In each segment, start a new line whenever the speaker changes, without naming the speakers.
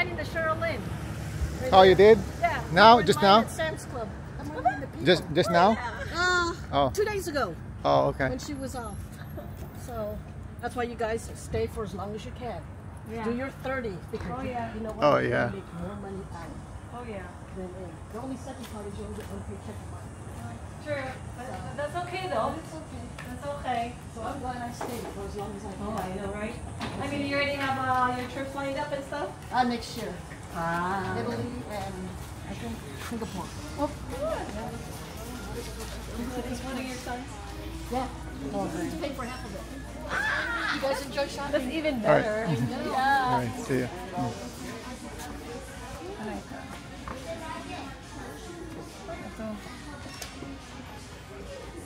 mine in the Sherilyn.
Oh, you did?
Yeah.
Now? Just now?
At Sam's Club.
Just now? Oh.
2 days ago.
Oh, okay.
When she was off. So that's why you guys stay for as long as you can.
Yeah.
Do your 30 because you know what?
Oh, yeah.
You make more money out.
Oh yeah.
Than in. The only second part is you only get one paycheck a month.
True. But that's okay though.
It's okay.
That's okay.
So I'm glad I stayed for as long as I can.
Oh, I know, right? I mean, you already have your trips lined up and stuff?
Next year. Italy and I think Singapore.
Oh, good. Is one of your sons?
Yeah. To pay for half of it. You guys enjoy shopping?
That's even
All right.
better.
Yeah.
All right, see ya.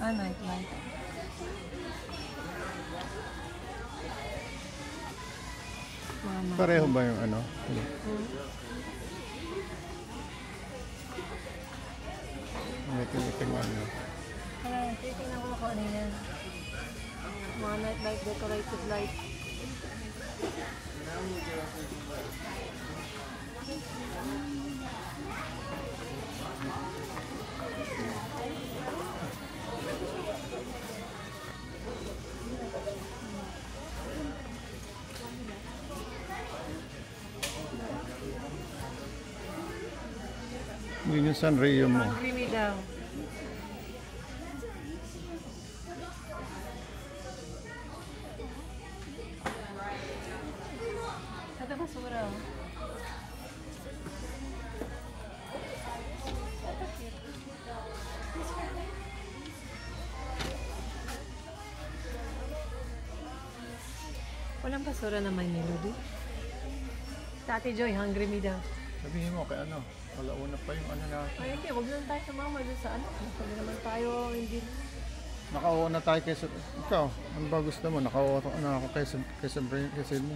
Nightlife.
Pareho ba yung ano? Itim-itim ano.
Titingnan ko kung ano yan. Mga nightlife, decorated light.
Yun yung Sanrio mo.
Creamy daw. Ito basura. Walang basura naman ni Lodi. Tati Joy, hungry me daw.
Sabihin mo kay ano, wala pa yung ano natin.
Ay, hindi. Huwag lang tayo sumama dun sa ano. Huwag naman tayo, hindi.
Nakauuna tayo kaysa, ikaw, ano ba gusto mo? Nakauuna ako kaysa mo.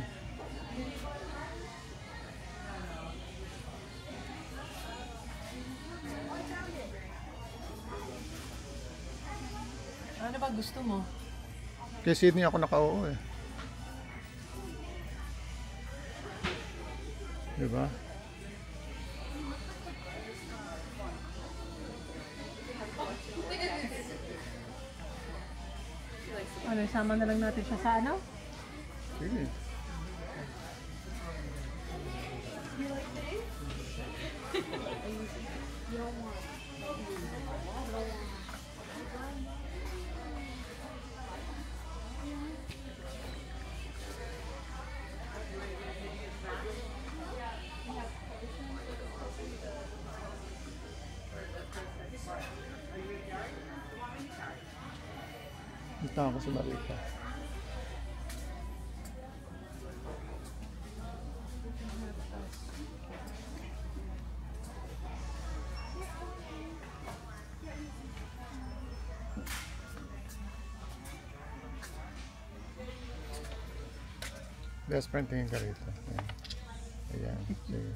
Ano ba gusto mo?
Kay Sydney ako nakauo eh. Diba?
Ano, sama na lang natin siya sa ano?
Sige. Dito ako sa Marika. Best friend, tingin ka rito. Ayan. Ayan. Sige.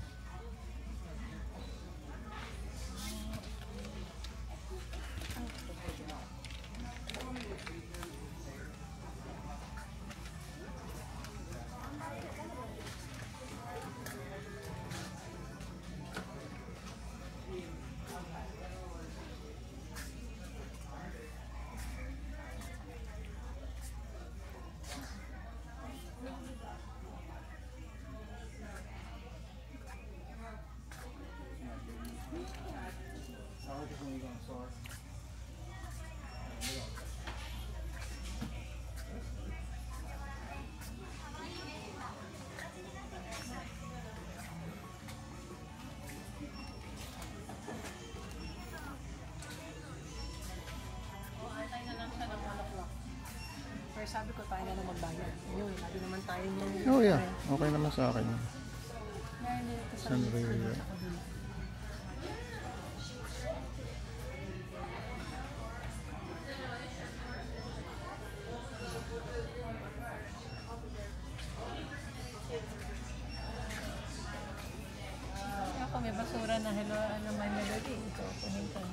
Pero sabi ko tayo na lang magbayad. Yun, lagi naman tayo yung...
Oh yeah, okay naman sa akin. Sanrio.
Ako may basura na hello, ano may melody. Ito, kunin ko.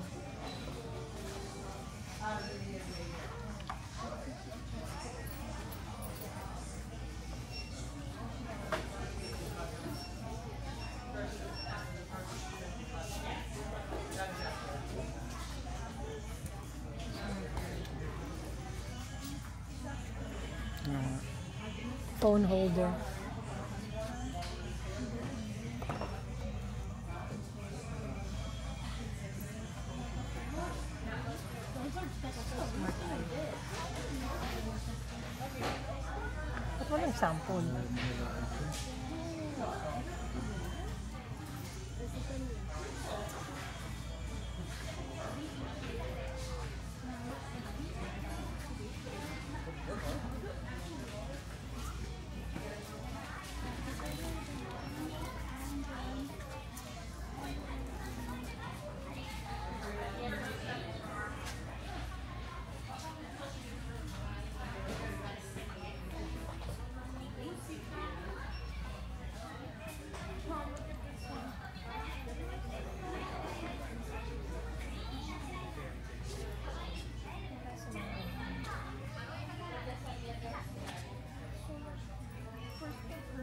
Phone holder. Ba't walang sample?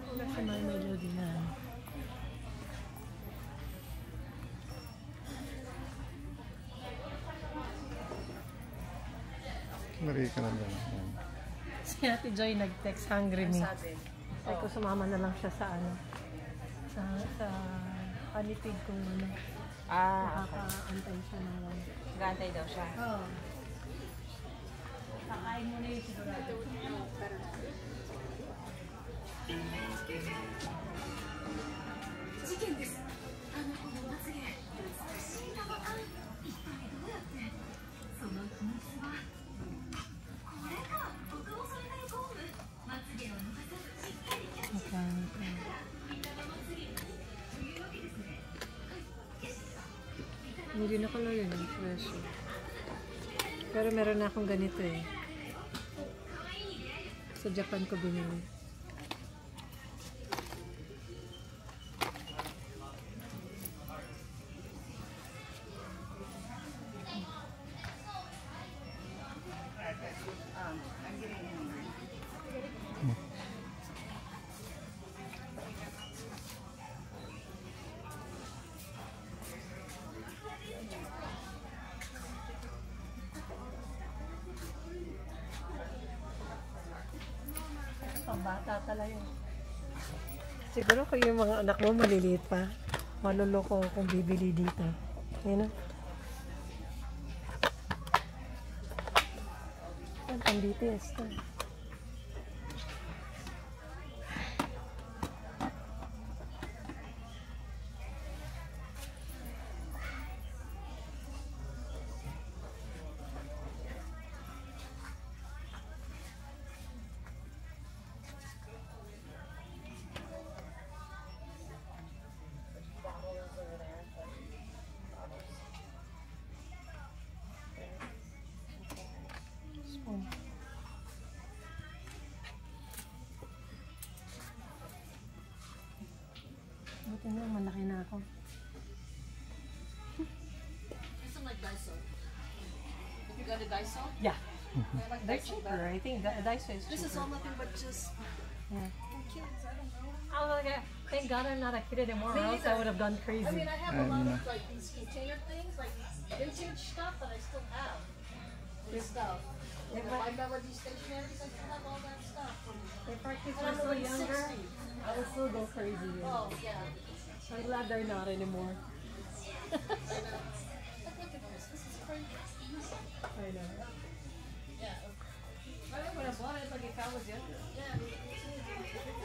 Wala si My Melody na.
Marika na dyan.
Si Ate Joy nag-text, hungry me. Sabi ko sumama na lang siya sa ano. Sa kanipid kung ano. Nakakaantay siya na lang.
Gantay daw siya.
Oo. Kakain mo na yung sigurado. Hindi na ko yun yung presyo. Pero meron na akong ganito eh. Sa Japan ko binili. Bata talaga yun. Siguro kung yung mga anak mo maliliit pa, maluloko kung bibili dito. Yan o. Yan, pang BTS to. Buti nga, malaki na ako.
Something like Daiso. You got a Daiso?
Yeah.
I like
They're
Daiso
cheaper.
better.
I think Daiso is cheaper.
This is all nothing but just
Yeah.
kids. I don't know.
Oh my god. Thank God I'm not a kid anymore,
Me
or else I
neither.
would have gone
I
crazy.
mean, I have a lot of like these container things, like vintage stuff that I still have. And stuff. Like my Melody stationaries, I still have all that stuff.
If our kids
And
were
I'm
so
like
younger,
60.
I would still go crazy.
Oh, yeah.
I'm glad they're not anymore.
Like, look at this. This is crazy.
I know.
Yeah.
I think when I bought it, like if I was younger.
Yeah.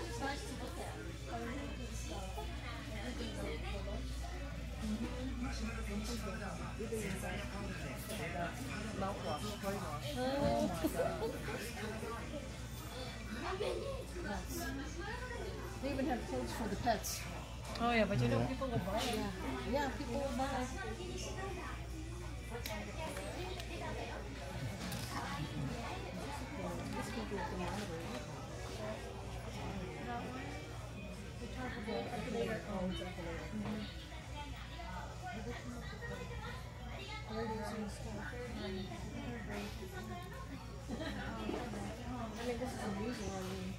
It's nice to look at. I really good stuff. Everything's like cool. They even have clothes for the pets.
Oh yeah, but you know people will buy it.
Yeah, people will buy. I mean, this is amusing. I mean.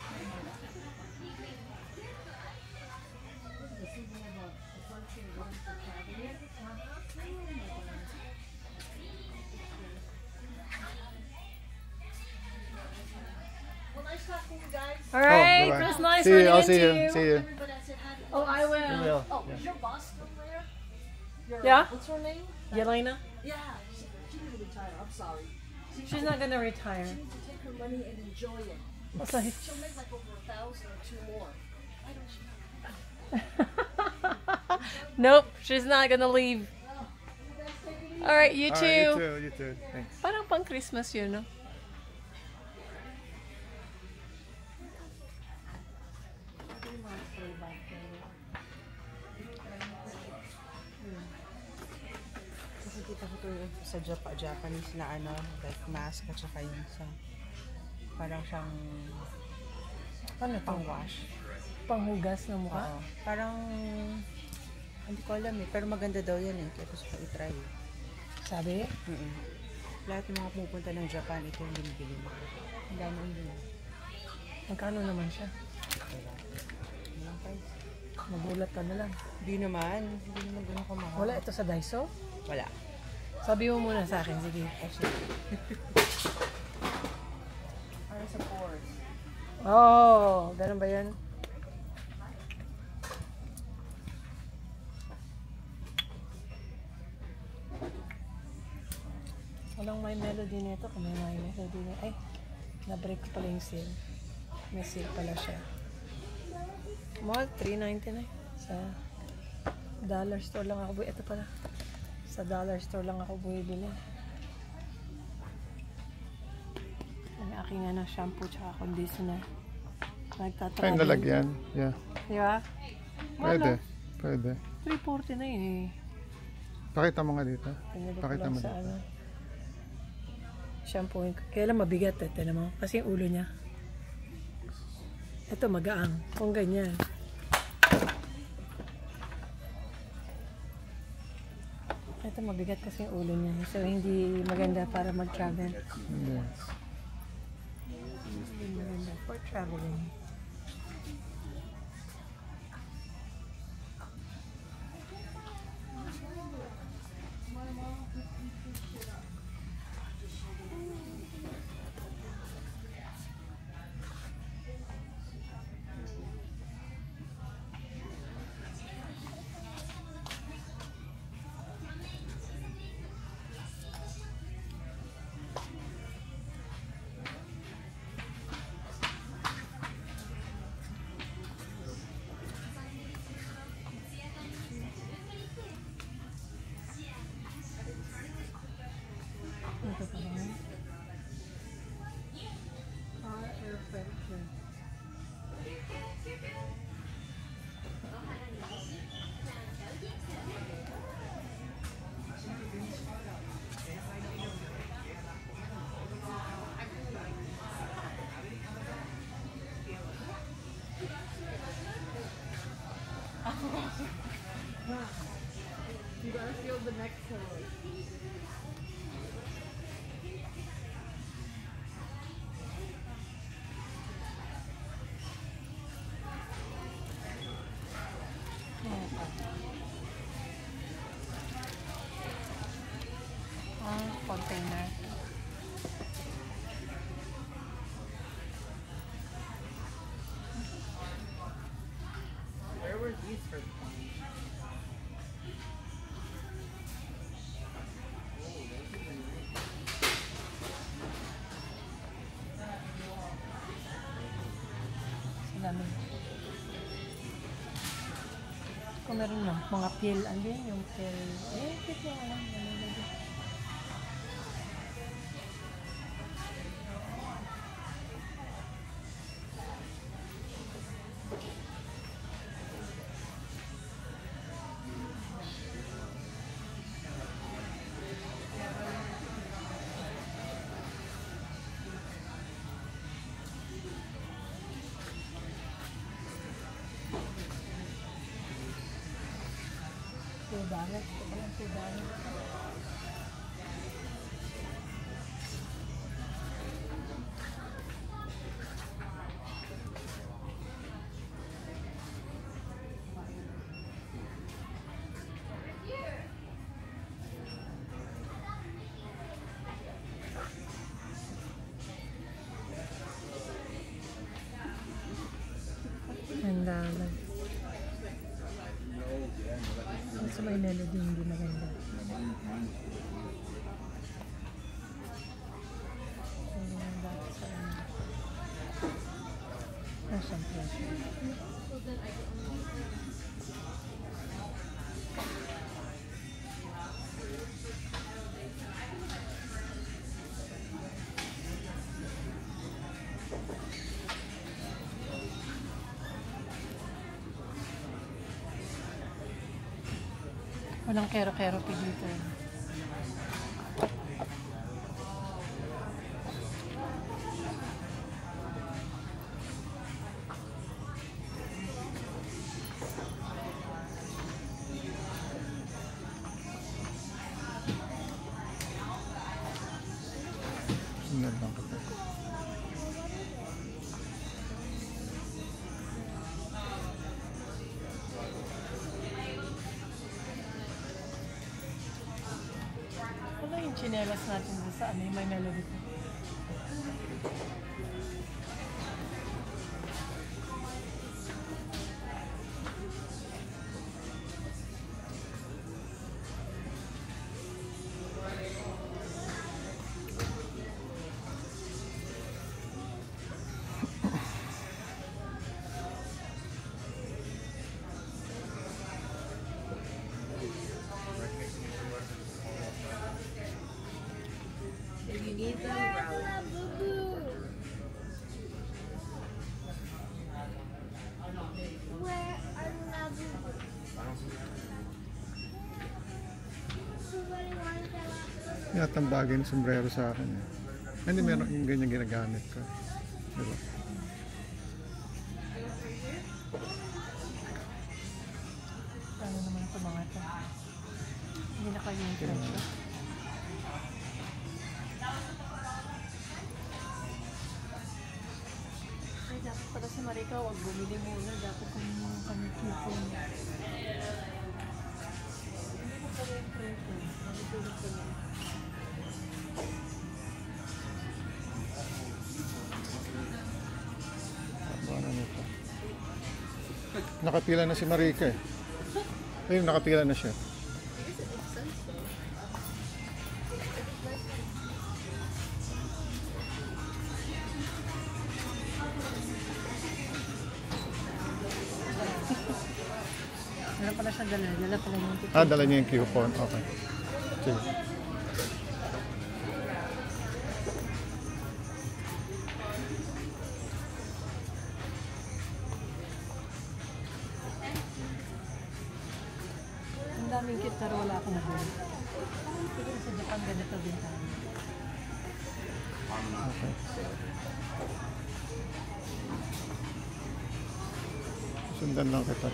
When I Nice talking to you guys.
All right,
bye-bye.
it was nice
See you.
running
I'll
into
see you.
you.
See you.
Everybody I said hi to.
Oh, I will.
You will.
Oh, is your boss still there?
Yeah?
What's her name?
Yelena?
Yeah. She needs to retire. I'm sorry.
She's not gonna retire.
She needs to take her money and enjoy it.
So he-
She'll make like over 1,000 or 2 more. Why don't she?
Nope, she's not gonna leave. All right, you
All
too.
right, you too. Thanks.
Parang pang Christmas yun, no?
Kasi kita ko to sa Japanese na ano, like mask at saka yung sa parang siyang
Ano to?
pang-wash.
Panghugas ng mukha?
Oo. Parang hindi ko alam eh, pero maganda daw yan eh. Kaya gusto ko i-try eh.
Sabi?
Lahat ng mga pumupunta ng Japan, ito yung binibili mo. Ang dami yung binibili.
Magkano naman siya?
Walang price.
Magulat ka na lang.
Hindi naman gano'n kamahal.
Wala ito sa Daiso?
Wala.
Sabi mo muna sa akin, sige.
Kasi, para sa pores.
Oh, ganun ba yun? Walang may melody nito. Kung may melody na. Ay, na-break ko pala yung seal. May seal pala siya. Mga $3.99 sa dollar store lang ako. Ito pala. Sa dollar store lang ako bumibili. Ang aking na shampoo tsaka conditioner.
Ay,
Nagtatravel.
nalagyan. Yeah.
Di ba?
Pwede. Pwede.
340 na yun eh.
Pakita mo nga dito.
Pinili ko
Pakita
lang
mo
sa
dito.
ano. Shampoo. Kaya lang mabigat eh. Tinan mo. Kasi yung ulo niya. Ito magaang. Kung ganyan. Ito mabigat kasi yung ulo niya. So hindi maganda para mag-travel.
Yes.
Hindi maganda for traveling. Ito pa ba? Perfect. You gotta feel the next one. Container.
Where were these from?
Sa dami. Kung meron lang, mga pill, ano yun? Yung pill, pill yung alam, $2. Ito pa lang $2. may melody hindi maganda. Hindi nga dati sa ano. Passion pressure. Walang kero-kero pa dito.
Sundan lang kita.
Wala yung chinelas natin doon sa ano, yung may melody pa.
Yatang bagay ng sombrero sa akin. Eh. Hindi meron yung ganyan ginagamit ko. Diba?
Paano naman ito mga ito? Hindi na kayo yung pressure. Ay, dapat pala si Marika, huwag bumili muna. Dapat kung kami kipon. Hindi ko pala yung pressure. Nagtulog ko lang.
Ano nito? Nakapila na si Marika eh. Ayun, nakapila na siya.
Wala pala siya dala. Dala pala yung ticket.
Ah, dala niya yung coupon. Okay. Sige.
Ang daming kit pero wala akong buli. Siguro sa Japan ganito din tayo.
Okay. Sundan lang kita.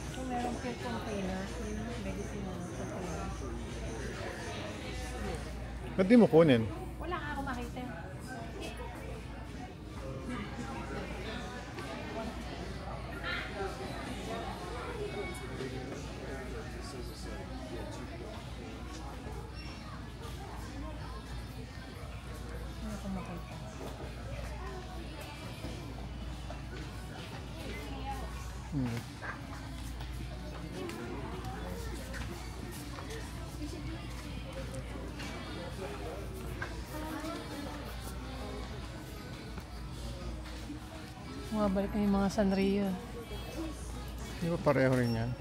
Kung meron po container, yung medicine na container.
Ba't di mo kunin?
Wala nga ako makita. Ano ko makita?
Hmm.
Bumabalik na yung mga Sanrio.
Di ba pareho rin yan?